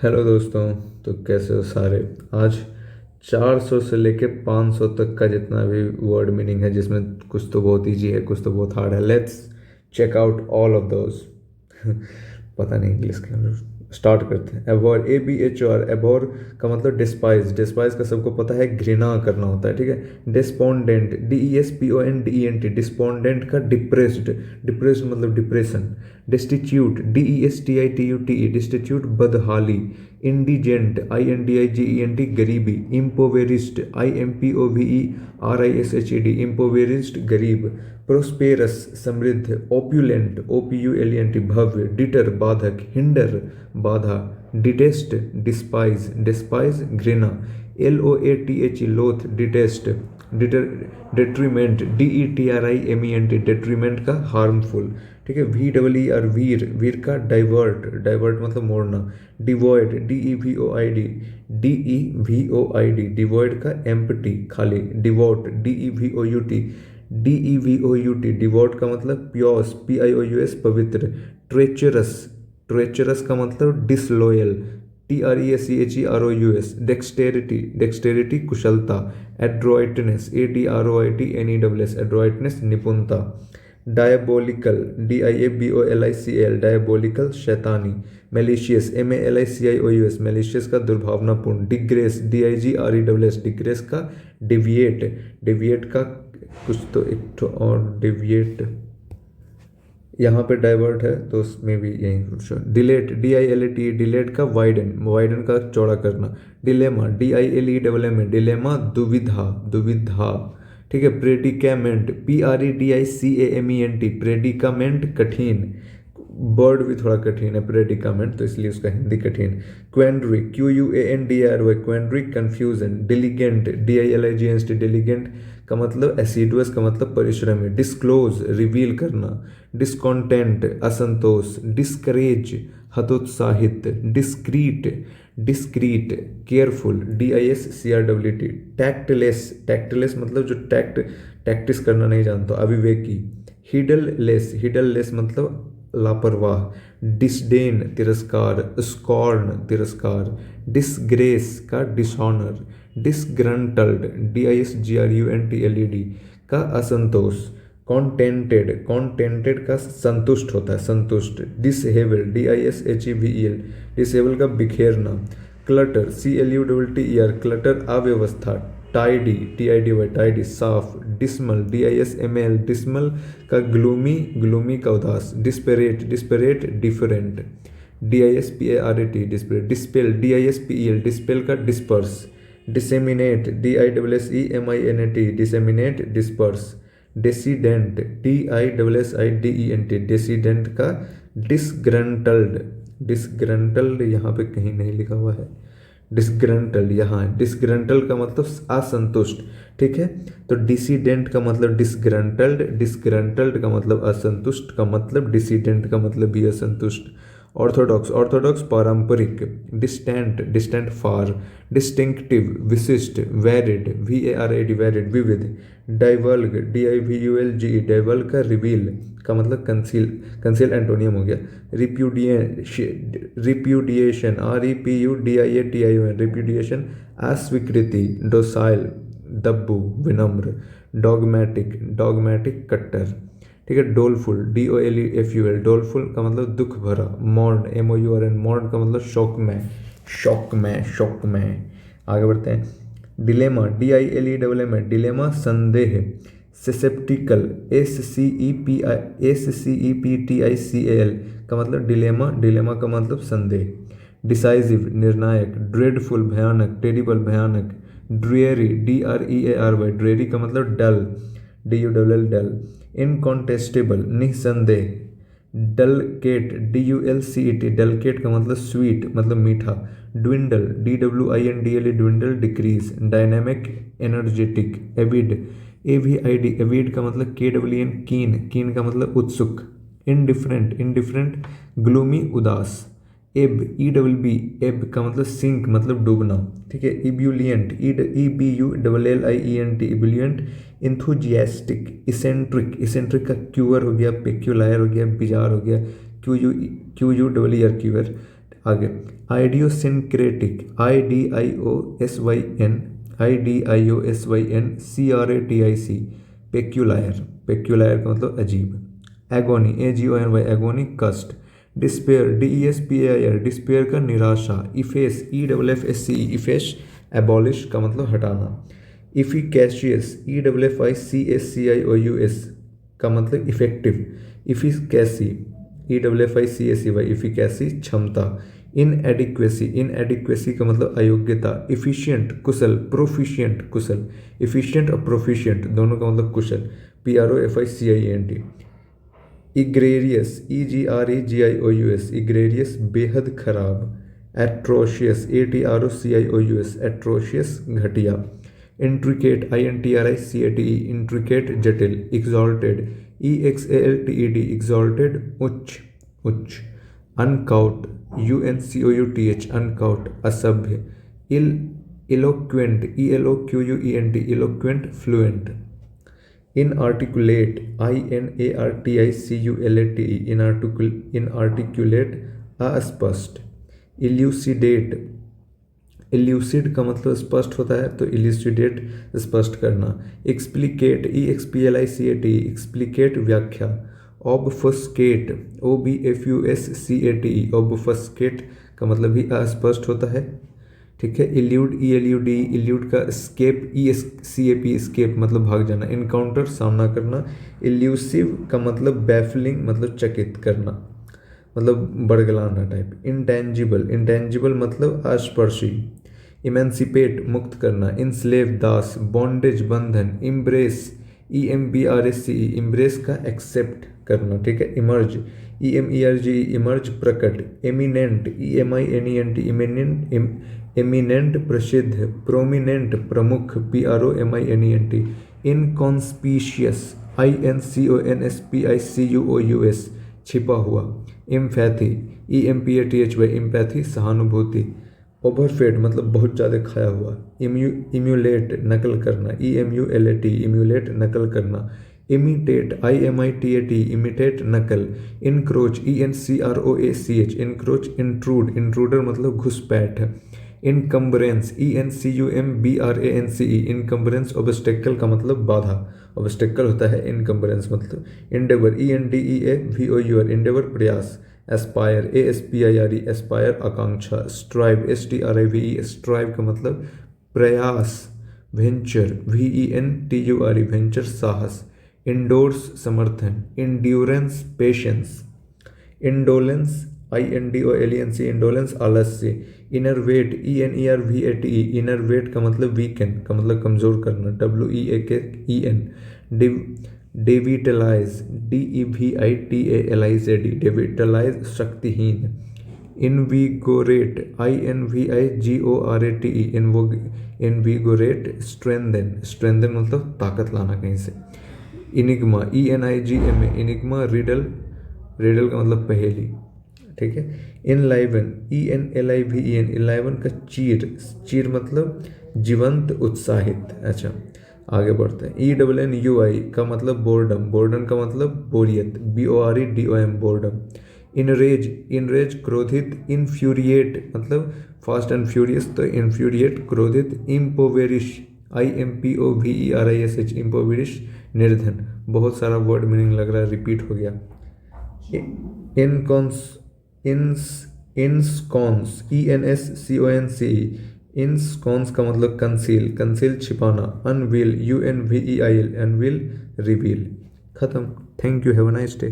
Hello दोस्तों। तो कैसे हो सारे। आज 400 से लेके 500 तक का जितना भी वर्ड मीनिंग है, जिसमें कुछ तो बहुत इजी है, कुछ तो बहुत हार्ड है। Let's check out all of those. पता नहीं इंग्लिश के अंदर। स्टार्ट करते हैं। एबोर, ABHOR, एबोर का मतलब डिस्पाइज। डिस्पाइज का सबको पता है, घृणा करना होता है, ठीक है। डिस्पोंडेंट, DESPONDENT, डिस्पोंडेंट का डिप्रेस्ड। डिप्रेस्ड मतलब डिप्रेशन। डिस्टिट्यूट, DESTITUTE, डिस्टिट्यूट बदहाली। इंडिजेंट, INDIGENT, गरीबी। इम्पोवेरिस्ट, IMPOVERISHED, इम्पोवेरिस्ट गरीब। प्रोस्पेरस समृद्ध। ओप्यूलेंट, OPULENT भव्य। डिटर बाधक। हिंडर बाधा। डिटेस्ट डिस्पाइज, डिस्पाइज घृणा। LOATH लोथ detest. Deter detriment, DETRIMENT detriment का हार्मफुल, ठीक है। VEER वीर, वीर का डाइवर्ट। डाइवर्ट मतलब मोड़ना। डिवॉइड, DEVOID डिवॉइड का एम्प्टी खाली। डिवोट, DEVOUT डिवोट का मतलब प्योस, PIOUS पवित्र। ट्रेचरस, ट्रेचरस का मतलब डिसलॉयल, TRECHEROUS। डेक्सटेरिटी, डेक्सटेरिटी कुशलता। एड्रोइटनेस, ADROITNESS एड्रोइटनेस निपुणता। डायबोलिकल, DIABOLICAL डायबोलिकल शैतानी। मेलिशियस, MALICIOUS मेलिशियस का दुर्भावनापूर्ण। डिग्रेस, DIGRESS डिग्रेस का डिविएट। डिविएट का कुछ तो एक तो और डिविएट यहाँ पे डाइवर्ट है तो उसमें भी यही कुछ। डिलेट, DILAT डिलेट का वाइडन, वाइडन का चौड़ा करना। डिलेमा, DILEMA डिलेमा दुविधा, दुविधा, ठीक है। प्रेडिकैमेंट, PREDICAMENT प्रेडिकामेंट कठिन। वर्ड भी थोड़ा कठिन है प्रेडिकामेंट, तो इसलिए उसका हिंदी कठिन। क्वेंड्री, QUANDRY क्वेंड्री कंफ्यूजन। डिलीगेंट, DILIGENT डिलीगेंट का मतलब एसिडुअस का मतलब परिश्रमी। डिस्क्लोज रिवील करना। डिस्कॉन्टेंट असंतोष। डिस्करेज हतोत्साहित। Discrete, discrete careful, DISCRWT। टैक्टलेस, टैक्टलेस मतलब जो टैक्टिस करना नहीं जानता, अविवेकी। हिडललेस, हिडललेस मतलब लापरवाह। डिसडेन तिरस्कार। स्कॉर्न तिरस्कार। डिसग्रेस का डिसऑनर। डिसग्रंटल्ड, DISGRUNTLED का असंतोष। कॉन्टेंटेड, कॉन्टेंटेड का संतुष्ट होता है, संतुष्ट। डिसहेबल, DISHEVEL डिसेबल का बिखेरना। क्लटर, CLUTTER क्लटर अव्यवस्था। टाइडी, TIDY टाइडी साफ। डिसमल, DISMAL डिसमल का ग्लूमी, ग्लूमी का उदास। Disparate, disparate different. DISPARAT disparate. Dispel, DISPEL dispel का disperse. Disseminate, DISSEMINAT disseminate disperse. Desiccant, DISSIDENT desiccant का डिसग्रंटल्ड। डिसग्रंटल्ड यहाँ पे कहीं नहीं लिखा हुआ है, डिसग्रंटल्ड यहाँ है। डिसग्रंटल्ड का मतलब असंतुष्ट, ठीक है। तो डिसीडेंट का मतलब डिसग्रंटल्ड, डिसग्रंटल्ड का मतलब असंतुष्ट का मतलब डिसीडेंट का मतलब भी असंतुष्ट। ऑर्थोडॉक्स, ऑर्थोडॉक्स पारंपरिक। डिस्टेंट, डिस्टेंट फार। डिस्टिंक्टिव विशिष्ट। वैरिड, VARID वैरिड विविध। डाइवल्ग, DIVULGE डाइवल्ग का रिवील का मतलब कंसील, कंसील एंटोनियम हो गया। रिप्यूडिएशन, REPUDIATION रिप्यूडिएशन अस्वीकृति। डोसाइल दब्बू विनम्र। डॉगमेटिक, डॉगमेटिक कट्टर, ठीक है। डोलफुल, DOLEFUL डोलफुल का मतलब दुख भरा। मॉर्न, MOURN मॉर्न का मतलब शौक में, शौक में, शौक में। आगे बढ़ते हैं। डिलेमा, DILEMA डिलेमा संदेह। ससेप्टिकल, SCEPTICAL का मतलब डिलेमा, डिलेमा का मतलब संदेह। डिसाइसिव निर्णायक। ड्रेडफुल भयानक, टेरिबल भयानक। ड्रेयरी, DREARY ड्रेयरी का मतलब डल, DULL डल। इनकॉन्टेस्टेबल निसंदेह। डलकेट, DULCET डलकेट का मतलब स्वीट मतलब मीठा। Dwindle, DWINDLE dwindle decrease. Dynamic energetic. Avid, AVID Avid का मतलब KWN कीन, कीन का मतलब उत्सुक। इनडिफरेंट, इनडिफरेंट ग्लूमी उदास। एब, EBB एब का मतलब सिंक मतलब डूबना, ठीक है। इब्यूलियंट, EBULLIENT इब्यूलियंट। इंथुजियास्टिक, इसेंट्रिक, इसेंट्रिक का क्यूअर हो गया, पेक्यूलायर हो गया, बिजार हो गया, QUER क्यूअर। आगे आइडियोसिनक्रेटिक, IDIOSYN पेक्यूलायर, पेक्यूलायर का मतलब अजीब। एगोनी, AGONY एगोनी कष्ट। डिस्पेयर, DESPAIR डिस्पेयर का निराशा। इफेस, EFFSCE इफेस एबॉलिश का मतलब हटाना। इफिकैशियस, EFFICACIOUS का मतलब इफेक्टिव। इफिकैसी, EFFICACY इफिकैसी क्षमता। इनएडिक्वेसी, इनएडिक्वेसी का मतलब अयोग्यता। इफिशियंट कुशल, प्रोफिशियंट कुशल। इफिशियंट और प्रोफिशियंट दोनों का मतलब कुशल, PROFICIENT। इग्रेरियस, EGREGIOUS इग्रेरियस बेहद खराब। एट्रोशियस, ATROCIOUS एट्रोशियस घटिया। इंट्रिकेट, INTRICATE इंट्रिकेट जटिल। एग्जॉल्टेड, EXALTED एग्जॉल्टेड उच्च, उच्च। अनकाउट, UNCOUTH अनकाउट असभ्य। Eloquent, ELOQUENT eloquent fluent. Inarticulate, INARTICULATE inarticulate अस्पष्ट। इल्यूसिडेट, इल्यूसिड का मतलब स्पष्ट होता है तो इल्यूसिडेट स्पष्ट करना। एक्सप्लिकेट, EXPLICATE एक्सप्लिकेट व्याख्या। ऑबफस्केट, OBFUSCATE ऑबफस्केट का मतलब भी अस्पष्ट होता है, ठीक है। इल्यूड, ELUDE इल्यूड का स्केप, ESCAP स्केप मतलब भाग जाना। इनकाउंटर सामना करना। इल्यूसिव का मतलब बैफलिंग मतलब चकित करना, मतलब बड़गलाना टाइप। इंटेंजिबल, इंटेंजिबल मतलब अस्पर्शी। इमेंसिपेट मुक्त करना। इंस्लेव दास। बॉन्डेज बंधन। इम्ब्रेस, EMBRACE इम्ब्रेस का एक्सेप्ट करना, ठीक है। इमर्ज, EMERGE इमर्ज प्रकट। एमिनेंट, EMINENT इमिनेंट एमिनेंट प्रसिद्ध। प्रोमिनेंट प्रमुख, PROMINENT। इनकॉन्स्पीशियस, INCONSPICUOUS छिपा हुआ। इम्पैथी, EMPATHY इम्पैथी सहानुभूति। ओवरफेड मतलब बहुत ज़्यादा खाया हुआ। इम्यूलेट नकल करना, EMULAT इम्यूलेट नकल करना। इमिटेट, IMITAT इमिटेट नकल। Encroach, ENCROACH encroach. Intrude, intruder मतलब घुसपैठ। इनकम्बरेंस, ENCUMBRANCE इनकम्बरेंस ऑब्स्टेकल का मतलब बाधा, ऑब्स्टेकल होता है इनकम्बरेंस मतलब। इंडेवर, ENDEAVOUR इंडेवर प्रयास। एस्पायर, ASPIRE एस्पायर आकांक्षा। स्ट्राइव, STRIVE स्ट्राइव का मतलब प्रयास। वेंचर, VENTURE वेंचर साहस। इंडोर्स समर्थन। Endurance patience. Indolence, INDOLENCE indolence आलस्य। इनरवेट, ENERVATE इनरवेट का मतलब वीकन का मतलब कमजोर करना, WEAKEN। डेविटलाइज, DEVITALIZE डेविटलाइज शक्तिहीन। Invigorate, INVIGORATE invigorate. Strengthen, strengthen मतलब ताकत लाना कहीं से। Enigma, ENIGMA enigma riddle, riddle का मतलब पहेली, ठीक है। इनलाइवन, ENLIVEN इनलाइवन का चीर, चीर मतलब जीवंत उत्साहित। अच्छा आगे बढ़ते हैं। ENNUI का मतलब बोर्डम, बोर्डम का मतलब बोरियत, BOREDOM बोर्डम। इनरेज, इनरेज क्रोधित। इनफ्यूरिएट मतलब फास्ट एंड फ्यूरियस तो इनफ्यूरिएट क्रोधित। इम्पोवेरिश, IMPOVERISH इम्पोवेरिश निर्धन। बहुत सारा वर्ड मीनिंग लग रहा है रिपीट हो गया। इनकॉन्स, इंस्कॉन्स, ENSCONCE इंस्कॉन्स का मतलब कंसील, कंसील छिपाना। Unveil, UNVEIL unveil reveal. खत्म। Thank you, have a nice day.